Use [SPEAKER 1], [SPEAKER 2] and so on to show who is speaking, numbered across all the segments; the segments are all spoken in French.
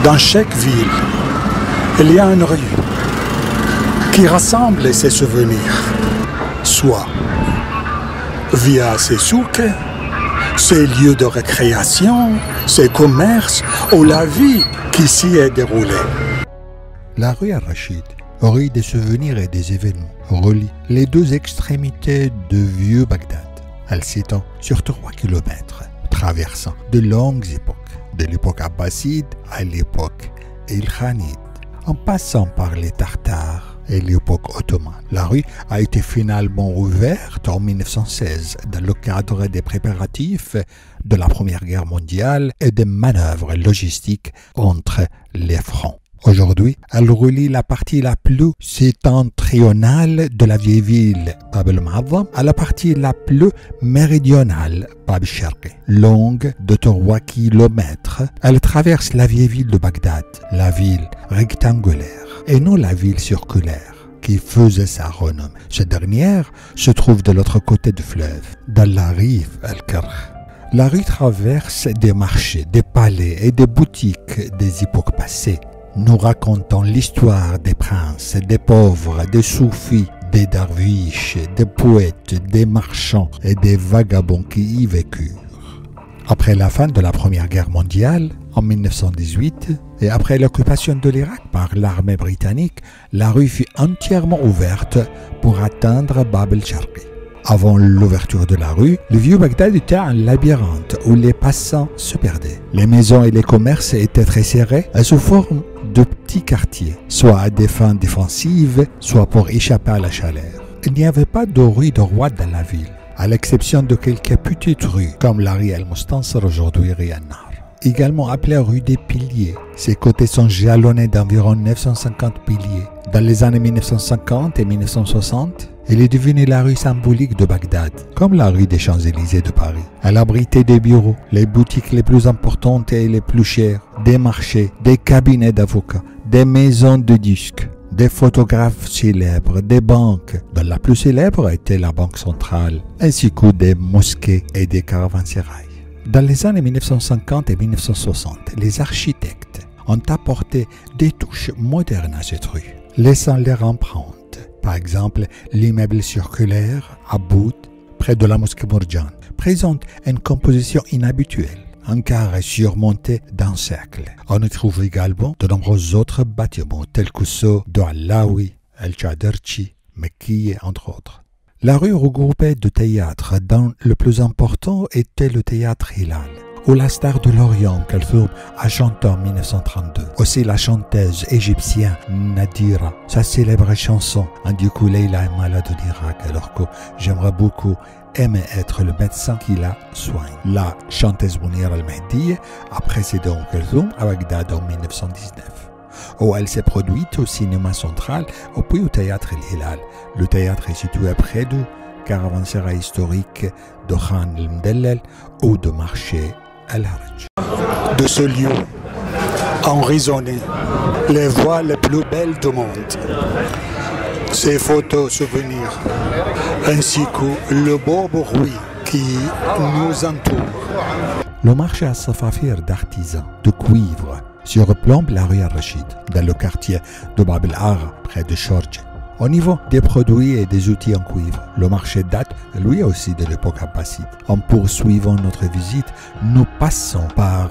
[SPEAKER 1] Dans chaque ville, il y a une rue qui rassemble ses souvenirs, soit via ses souks, ses lieux de récréation, ses commerces ou la vie qui s'y est déroulée.
[SPEAKER 2] La rue Al-Rachid, rue des souvenirs et des événements, relie les deux extrémités de vieux Bagdad. Elle s'étend sur 3 km, traversant de longues époques, de l'époque abbasside à l'époque ilkhanide, en passant par les Tartares et l'époque ottomane. La rue a été finalement ouverte en 1916 dans le cadre des préparatifs de la Première Guerre mondiale et des manœuvres logistiques entre les fronts. Aujourd'hui, elle relie la partie la plus septentrionale de la vieille ville Bab el-Mu'azzam à la partie la plus méridionale Bab el-Sharqi. Longue de 3 km, elle traverse la vieille ville de Bagdad, la ville rectangulaire, et non la ville circulaire qui faisait sa renommée. Cette dernière se trouve de l'autre côté du fleuve, dans la rive Al-Karkh. La rue traverse des marchés, des palais et des boutiques des époques passées, nous racontant l'histoire des princes, des pauvres, des soufis, des darwiches, des poètes, des marchands et des vagabonds qui y vécurent. Après la fin de la Première Guerre mondiale, en 1918, et après l'occupation de l'Irak par l'armée britannique, la rue fut entièrement ouverte pour atteindre Bab el-Sharqi. Avant l'ouverture de la rue, le vieux Bagdad était un labyrinthe où les passants se perdaient. Les maisons et les commerces étaient très serrés et sous forme de petits quartiers, soit à des fins défensives, soit pour échapper à la chaleur. Il n'y avait pas de rue droite dans la ville, à l'exception de quelques petites rues, comme la rue Al-Mustansir, aujourd'hui rue An-Nahr. Également appelée rue des Piliers, ses côtés sont jalonnés d'environ 950 piliers. Dans les années 1950 et 1960, elle est devenue la rue symbolique de Bagdad, comme la rue des Champs-Élysées de Paris. Elle abritait des bureaux, les boutiques les plus importantes et les plus chères, des marchés, des cabinets d'avocats, des maisons de disques, des photographes célèbres, des banques, dont la plus célèbre était la Banque centrale, ainsi que des mosquées et des caravansérails. Dans les années 1950 et 1960, les architectes ont apporté des touches modernes à cette rue, laissant leur empreinte. Par exemple, l'immeuble circulaire à Boud, près de la mosquée Mourjan, présente une composition inhabituelle, un carré surmonté d'un cercle. On y trouve également de nombreux autres bâtiments tels que ceux de Allawi, El-Chaderchi, Mekki, entre autres. La rue regroupait deux théâtres, dont le plus important était le théâtre Hilal, où la star de l'Orient Kalthoum a chanté en 1932. Aussi la chanteuse égyptienne Nadira, sa célèbre chanson « Indikou Leila est malade en Irak alors que j'aimerais beaucoup aimer être le médecin qui la soigne ». La chanteuse Mounir al-Mahdi a précédé Kalthoum à Bagdad en 1919, où elle s'est produite au cinéma central puis au théâtre El-Hilal. Le théâtre est situé près du caravansérail historique de Khan el-Mdellel ou de marché Al-Haraj.
[SPEAKER 1] De ce lieu ont résonné les voix les plus belles du monde, ces photos souvenirs, ainsi que le beau bruit qui nous entoure.
[SPEAKER 2] Le marché à Safafir d'artisans de cuivre surplombe la rue Al-Rachid, dans le quartier de Bab el-Agha, près de Chorj. Au niveau des produits et des outils en cuivre, le marché date lui aussi de l'époque abbasside. En poursuivant notre visite, nous passons par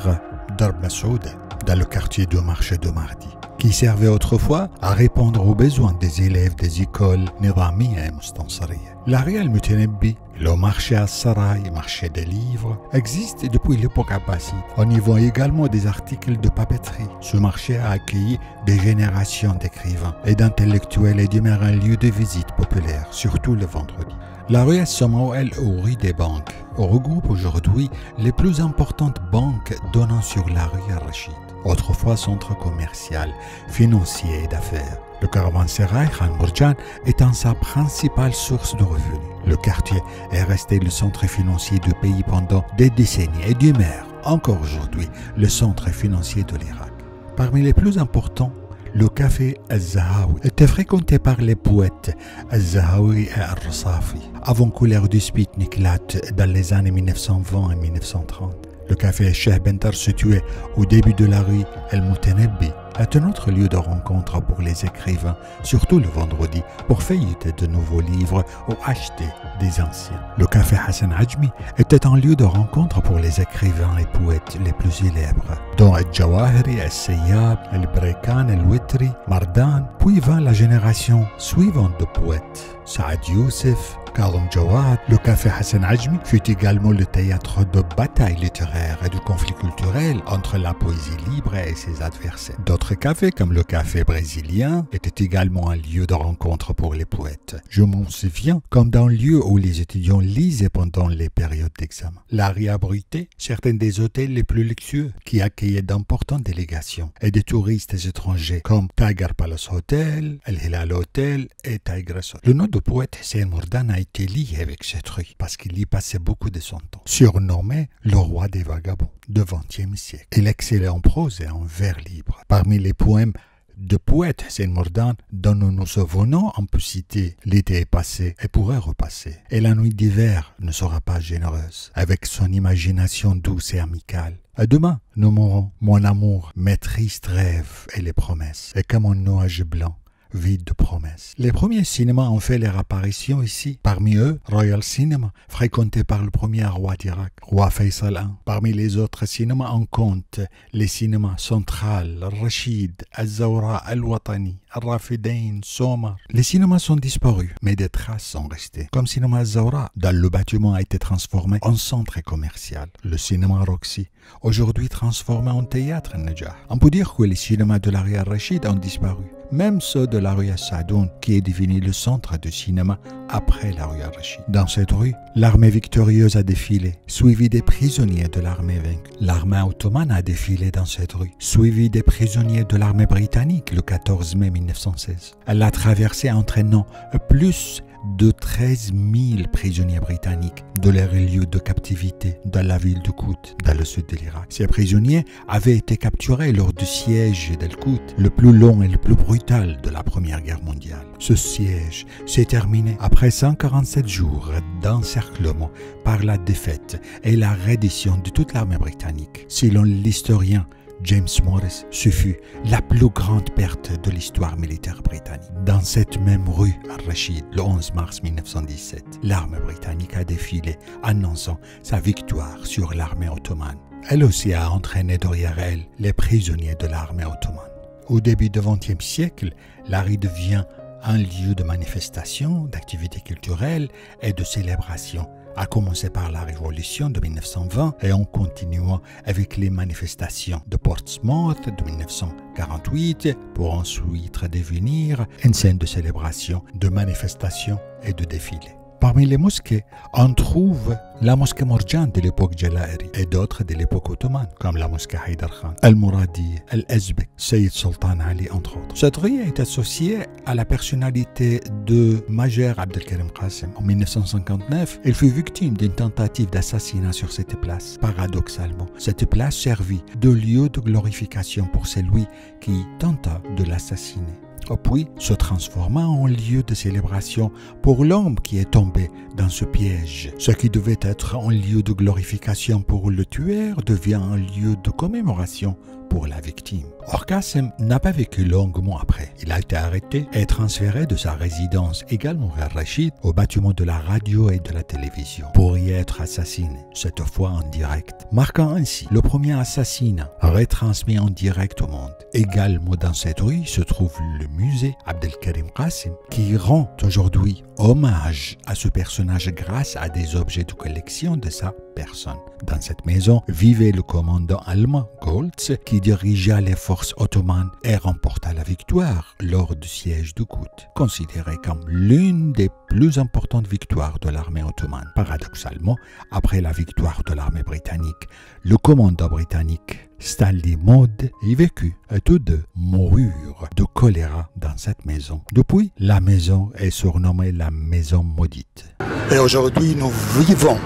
[SPEAKER 2] Darb Masoud, dans le quartier du marché de Mardi, qui servait autrefois à répondre aux besoins des élèves des écoles Nidamiyya et Mustansiriya. La rue Al-Mutanabbi, le marché As-Saray, marché des livres, existe depuis l'époque abbasside. On y vend également des articles de papeterie. Ce marché a accueilli des générations d'écrivains et d'intellectuels et demeure un lieu de visite populaire, surtout le vendredi. La rue As-Samaouel ou rue des banques regroupe aujourd'hui les plus importantes banques donnant sur la rue Al-Rachid, autrefois centre commercial, financier et d'affaires. Le caravansérail Khan Mourjan étant sa principale source de revenus. Le quartier est resté le centre financier du pays pendant des décennies et demeure encore aujourd'hui le centre financier de l'Irak. Parmi les plus importants, le café Al-Zahawi était fréquenté par les poètes Al-Zahawi et Al-Rasafi avant que leur dispute n'éclate dans les années 1920 et 1930. Le café Cheikh Bentar, situé au début de la rue El Moutenebbi, est un autre lieu de rencontre pour les écrivains, surtout le vendredi, pour feuilleter de nouveaux livres ou acheter des anciens. Le café Hassan Ajmi était un lieu de rencontre pour les écrivains et poètes les plus célèbres, dont El-Jawahiri, El-Sayyab, El-Brekan, El-Witri, Mardan, puis vint la génération suivante de poètes, Saad Youssef, Kazem Jawad. Le café Hassan Ajmi fut également le théâtre de bataille littéraire et de conflits culturels entre la poésie libre et ses adversaires. D'autres cafés, comme le café brésilien, étaient également un lieu de rencontre pour les poètes. Je m'en souviens comme d'un lieu où les étudiants lisaient pendant les périodes d'examen. L'Ari abritait certains des hôtels les plus luxueux qui accueillaient d'importantes délégations et des touristes étrangers comme Tiger Palace Hotel, El Hilal Hotel et Tiger Hotel. Le nom de poète Hussein Mourdan a été lié avec cette rue parce qu'il y passait beaucoup de son temps. Surnommé le roi des vagabonds du XXe siècle, il excellait en prose et en vers libre. Parmi les poèmes de poète Hussein Mourdan dont nous nous souvenons, on peut citer L'été est passé et pourrait repasser, et la nuit d'hiver ne sera pas généreuse, avec son imagination douce et amicale. À demain, nous mourrons, mon amour, mes tristes rêves et les promesses, et comme un nuage blanc vide de promesses. Les premiers cinémas ont fait leur apparition ici. Parmi eux, Royal Cinema, fréquenté par le premier roi d'Irak, roi Faisal I. Parmi les autres cinémas, on compte les cinémas Central, Rachid, Al-Zawra, Al-Watani, Al-Rafidain, Somar. Les cinémas sont disparus, mais des traces sont restées. Comme cinéma Al-Zawra, dont le bâtiment a été transformé en centre commercial. Le cinéma Roxy, aujourd'hui transformé en théâtre Najah. On peut dire que les cinémas de la rue Al-Rachid ont disparu. Même ceux de la rue Al-Sadoun, qui est devenu le centre de cinéma après la rue Al-Rachid. Dans cette rue, l'armée victorieuse a défilé, suivie des prisonniers de l'armée vaincue. L'armée ottomane a défilé dans cette rue, suivie des prisonniers de l'armée britannique le 14 mai 1916. Elle a traversé entraînant plus de 13 000 prisonniers britanniques de leur lieu de captivité dans la ville de Kout, dans le sud de l'Irak. Ces prisonniers avaient été capturés lors du siège d'El-Kout, le plus long et le plus brutal de la Première Guerre mondiale. Ce siège s'est terminé après 147 jours d'encerclement par la défaite et la reddition de toute l'armée britannique. Selon l'historien James Morris, ce fut la plus grande perte de l'histoire militaire britannique. Dans cette même rue Al-Rachid, le 11 mars 1917, l'armée britannique a défilé, annonçant sa victoire sur l'armée ottomane. Elle aussi a entraîné derrière elle les prisonniers de l'armée ottomane. Au début du XXe siècle, la rue devient un lieu de manifestation, d'activités culturelles et de célébration, à commencer par la révolution de 1920 et en continuant avec les manifestations de Portsmouth de 1948 pour ensuite devenir une scène de célébration, de manifestation et de défilé. Parmi les mosquées, on trouve la mosquée Morjan de l'époque Jalahiri et d'autres de l'époque ottomane, comme la mosquée Haïdar Khan, Al-Muradi, Al-Azbek, Sayyid Sultan Ali, entre autres. Cette rue est associée à la personnalité de Major Abdelkarim Qasim. En 1959, il fut victime d'une tentative d'assassinat sur cette place. Paradoxalement, cette place servit de lieu de glorification pour celui qui tenta de l'assassiner, puis se transforma en lieu de célébration pour l'homme qui est tombé dans ce piège. Ce qui devait être un lieu de glorification pour le tueur devient un lieu de commémoration pour la victime. Or, Qasim n'a pas vécu longuement après. Il a été arrêté et transféré de sa résidence, également à Rachid, au bâtiment de la radio et de la télévision, pour y être assassiné, cette fois en direct, marquant ainsi le premier assassinat retransmis en direct au monde. Également dans cette rue se trouve le musée Abdelkarim Qasim, qui rend aujourd'hui hommage à ce personnage grâce à des objets de collection de sa personne. Dans cette maison vivait le commandant allemand Goltz, qui dirigea les forces ottomanes et remporta la victoire lors du siège de Kout, considéré comme l'une des plus importantes victoires de l'armée ottomane. Paradoxalement, après la victoire de l'armée britannique, le commandant britannique Stanley Maud y vécut et tous deux moururent de choléra dans cette maison. Depuis, la maison est surnommée la maison maudite.
[SPEAKER 1] Et aujourd'hui, nous vivons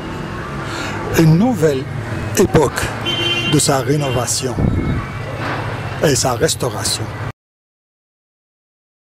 [SPEAKER 1] une nouvelle époque de sa rénovation et sa restauration.